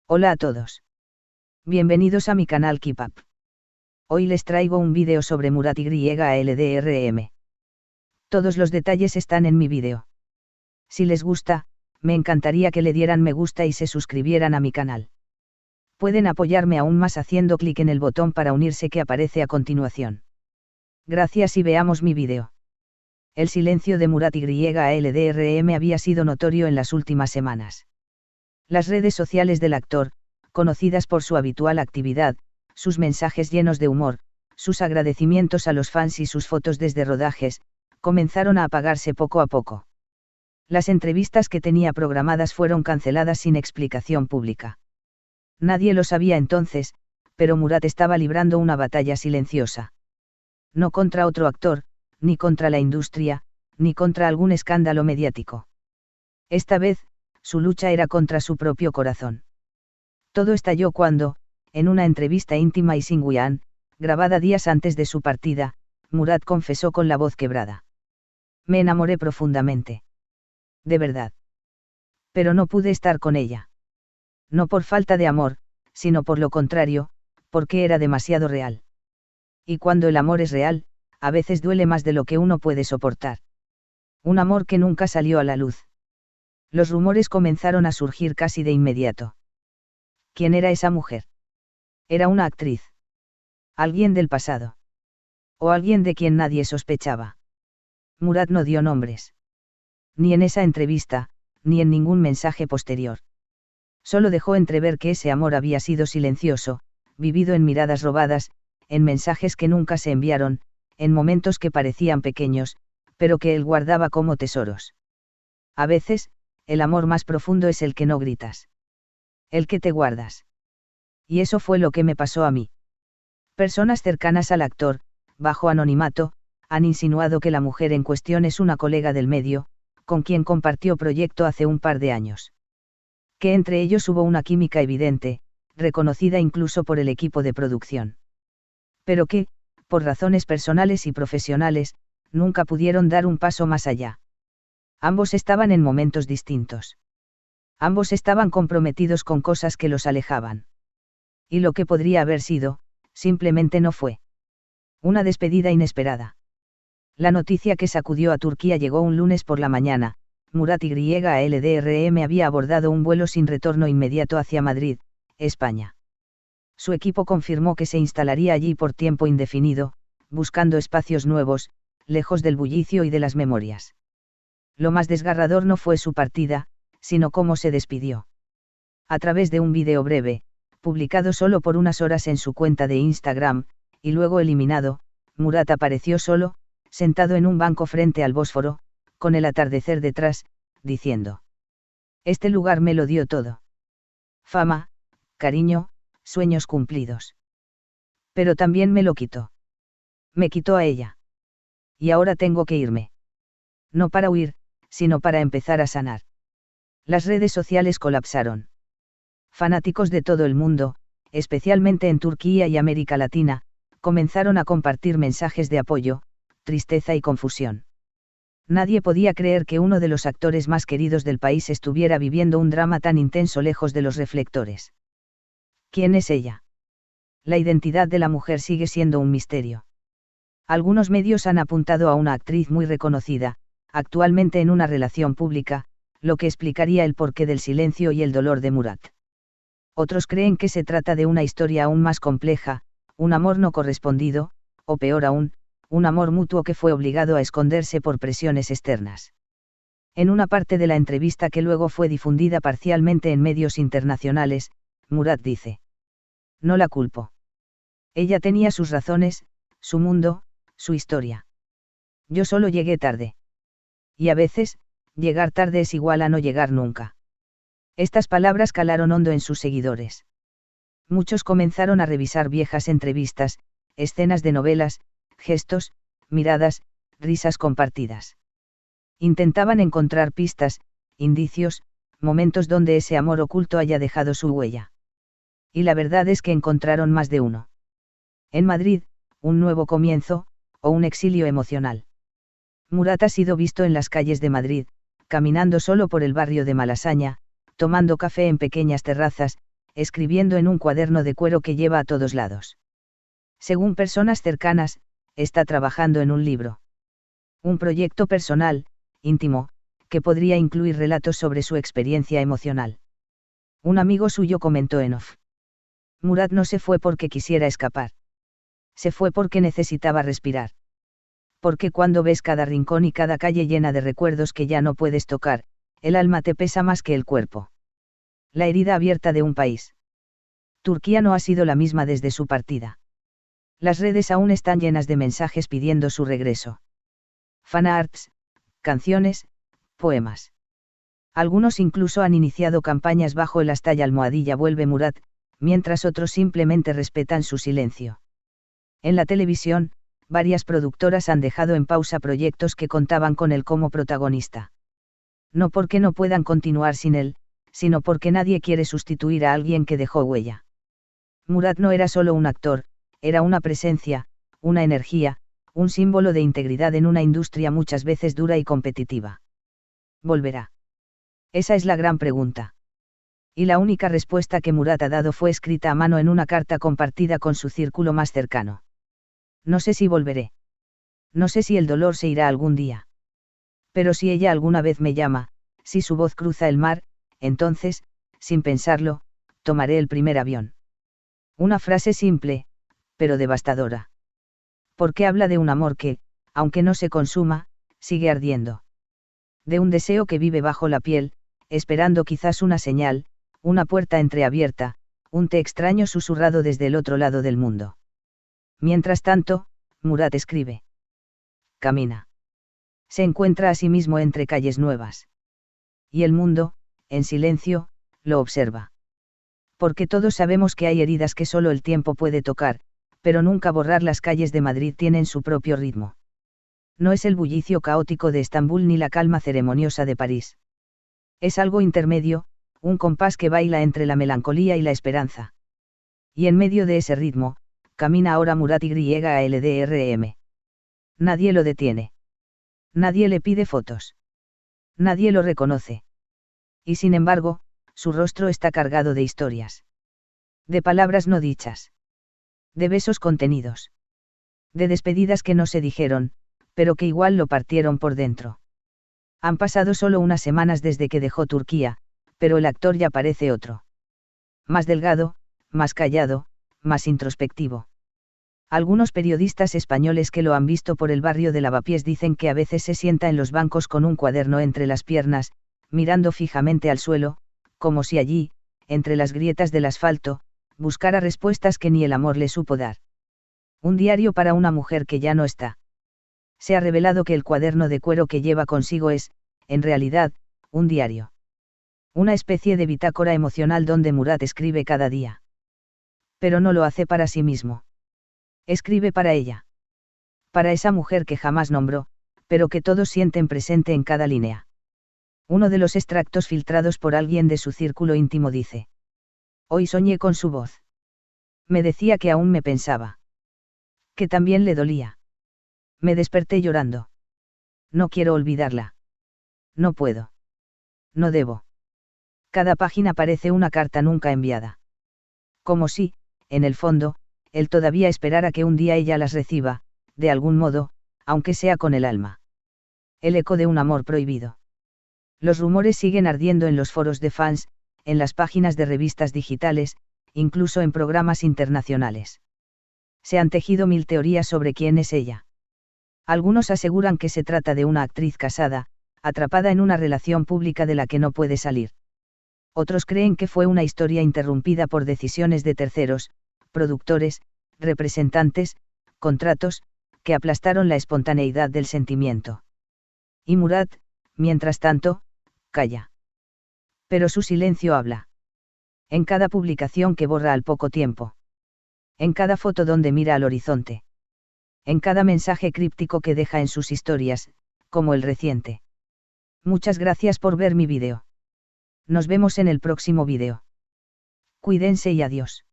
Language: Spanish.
Hola a todos. Bienvenidos a mi canal Keep Up. Hoy les traigo un vídeo sobre Murat YALDRM. Todos los detalles están en mi vídeo. Si les gusta, me encantaría que le dieran me gusta y se suscribieran a mi canal. Pueden apoyarme aún más haciendo clic en el botón para unirse que aparece a continuación. Gracias y veamos mi vídeo. El silencio de Murat YALDRM había sido notorio en las últimas semanas. Las redes sociales del actor, conocidas por su habitual actividad, sus mensajes llenos de humor, sus agradecimientos a los fans y sus fotos desde rodajes, comenzaron a apagarse poco a poco. Las entrevistas que tenía programadas fueron canceladas sin explicación pública. Nadie lo sabía entonces, pero Murat estaba librando una batalla silenciosa. No contra otro actor, ni contra la industria, ni contra algún escándalo mediático. Esta vez, su lucha era contra su propio corazón. Todo estalló cuando, en una entrevista íntima y sin guión, grabada días antes de su partida, Murat confesó con la voz quebrada: "Me enamoré profundamente. De verdad. Pero no pude estar con ella. No por falta de amor, sino por lo contrario, porque era demasiado real. Y cuando el amor es real, a veces duele más de lo que uno puede soportar. Un amor que nunca salió a la luz". Los rumores comenzaron a surgir casi de inmediato. ¿Quién era esa mujer? Era una actriz. Alguien del pasado. O alguien de quien nadie sospechaba. Murat no dio nombres. Ni en esa entrevista, ni en ningún mensaje posterior. Solo dejó entrever que ese amor había sido silencioso, vivido en miradas robadas, en mensajes que nunca se enviaron, en momentos que parecían pequeños, pero que él guardaba como tesoros. A veces, el amor más profundo es el que no gritas. El que te guardas. Y eso fue lo que me pasó a mí. Personas cercanas al actor, bajo anonimato, han insinuado que la mujer en cuestión es una colega del medio, con quien compartió proyecto hace un par de años. Que entre ellos hubo una química evidente, reconocida incluso por el equipo de producción. Pero que, por razones personales y profesionales, nunca pudieron dar un paso más allá. Ambos estaban en momentos distintos. Ambos estaban comprometidos con cosas que los alejaban. Y lo que podría haber sido, simplemente no fue. Una despedida inesperada. La noticia que sacudió a Turquía llegó un lunes por la mañana. Murat YALDRM había abordado un vuelo sin retorno inmediato hacia Madrid, España. Su equipo confirmó que se instalaría allí por tiempo indefinido, buscando espacios nuevos, lejos del bullicio y de las memorias. Lo más desgarrador no fue su partida, sino cómo se despidió. A través de un vídeo breve, publicado solo por unas horas en su cuenta de Instagram, y luego eliminado, Murat apareció solo, sentado en un banco frente al Bósforo, con el atardecer detrás, diciendo: "Este lugar me lo dio todo. Fama, cariño, sueños cumplidos. Pero también me lo quitó. Me quitó a ella. Y ahora tengo que irme. No para huir, sino para empezar a sanar". Las redes sociales colapsaron. Fanáticos de todo el mundo, especialmente en Turquía y América Latina, comenzaron a compartir mensajes de apoyo, tristeza y confusión. Nadie podía creer que uno de los actores más queridos del país estuviera viviendo un drama tan intenso lejos de los reflectores. ¿Quién es ella? La identidad de la mujer sigue siendo un misterio. Algunos medios han apuntado a una actriz muy reconocida, actualmente en una relación pública, lo que explicaría el porqué del silencio y el dolor de Murat. Otros creen que se trata de una historia aún más compleja, un amor no correspondido, o peor aún, un amor mutuo que fue obligado a esconderse por presiones externas. En una parte de la entrevista que luego fue difundida parcialmente en medios internacionales, Murat dice: "No la culpo. Ella tenía sus razones, su mundo, su historia. Yo solo llegué tarde. Y a veces, llegar tarde es igual a no llegar nunca". Estas palabras calaron hondo en sus seguidores. Muchos comenzaron a revisar viejas entrevistas, escenas de novelas, gestos, miradas, risas compartidas. Intentaban encontrar pistas, indicios, momentos donde ese amor oculto haya dejado su huella. Y la verdad es que encontraron más de uno. En Madrid, un nuevo comienzo, o un exilio emocional. Murat ha sido visto en las calles de Madrid, caminando solo por el barrio de Malasaña, tomando café en pequeñas terrazas, escribiendo en un cuaderno de cuero que lleva a todos lados. Según personas cercanas, está trabajando en un libro. Un proyecto personal, íntimo, que podría incluir relatos sobre su experiencia emocional. Un amigo suyo comentó en off. Murat no se fue porque quisiera escapar. Se fue porque necesitaba respirar. Porque cuando ves cada rincón y cada calle llena de recuerdos que ya no puedes tocar, el alma te pesa más que el cuerpo. La herida abierta de un país. Turquía no ha sido la misma desde su partida. Las redes aún están llenas de mensajes pidiendo su regreso. Fanarts, canciones, poemas. Algunos incluso han iniciado campañas bajo el hashtag almohadilla vuelve Murat, mientras otros simplemente respetan su silencio. En la televisión, varias productoras han dejado en pausa proyectos que contaban con él como protagonista. No porque no puedan continuar sin él, sino porque nadie quiere sustituir a alguien que dejó huella. Murat no era solo un actor, era una presencia, una energía, un símbolo de integridad en una industria muchas veces dura y competitiva. ¿Volverá? Esa es la gran pregunta. Y la única respuesta que Murat ha dado fue escrita a mano en una carta compartida con su círculo más cercano. No sé si volveré. No sé si el dolor se irá algún día. Pero si ella alguna vez me llama, si su voz cruza el mar, entonces, sin pensarlo, tomaré el primer avión. Una frase simple, pero devastadora. Porque habla de un amor que, aunque no se consuma, sigue ardiendo. De un deseo que vive bajo la piel, esperando quizás una señal, una puerta entreabierta, un té extraño susurrado desde el otro lado del mundo. Mientras tanto, Murat escribe. Camina. Se encuentra a sí mismo entre calles nuevas. Y el mundo, en silencio, lo observa. Porque todos sabemos que hay heridas que solo el tiempo puede tocar, pero nunca borrar. Las calles de Madrid tienen su propio ritmo. No es el bullicio caótico de Estambul ni la calma ceremoniosa de París. Es algo intermedio, un compás que baila entre la melancolía y la esperanza. Y en medio de ese ritmo, camina ahora Murat YALDRM. Nadie lo detiene. Nadie le pide fotos. Nadie lo reconoce. Y sin embargo, su rostro está cargado de historias. De palabras no dichas. De besos contenidos. De despedidas que no se dijeron, pero que igual lo partieron por dentro. Han pasado solo unas semanas desde que dejó Turquía, pero el actor ya parece otro. Más delgado, más callado, más introspectivo. Algunos periodistas españoles que lo han visto por el barrio de Lavapiés dicen que a veces se sienta en los bancos con un cuaderno entre las piernas, mirando fijamente al suelo, como si allí, entre las grietas del asfalto, buscara respuestas que ni el amor le supo dar. Un diario para una mujer que ya no está. Se ha revelado que el cuaderno de cuero que lleva consigo es, en realidad, un diario. Una especie de bitácora emocional donde Murat escribe cada día. Pero no lo hace para sí mismo. Escribe para ella. Para esa mujer que jamás nombró, pero que todos sienten presente en cada línea. Uno de los extractos filtrados por alguien de su círculo íntimo dice. Hoy soñé con su voz. Me decía que aún me pensaba. Que también le dolía. Me desperté llorando. No quiero olvidarla. No puedo. No debo. Cada página parece una carta nunca enviada. Como si, en el fondo, él todavía esperara que un día ella las reciba, de algún modo, aunque sea con el alma. El eco de un amor prohibido. Los rumores siguen ardiendo en los foros de fans, en las páginas de revistas digitales, incluso en programas internacionales. Se han tejido mil teorías sobre quién es ella. Algunos aseguran que se trata de una actriz casada, atrapada en una relación pública de la que no puede salir. Otros creen que fue una historia interrumpida por decisiones de terceros, productores, representantes, contratos, que aplastaron la espontaneidad del sentimiento. Y Murat, mientras tanto, calla. Pero su silencio habla. En cada publicación que borra al poco tiempo. En cada foto donde mira al horizonte. En cada mensaje críptico que deja en sus historias, como el reciente. Muchas gracias por ver mi vídeo. Nos vemos en el próximo vídeo. Cuídense y adiós.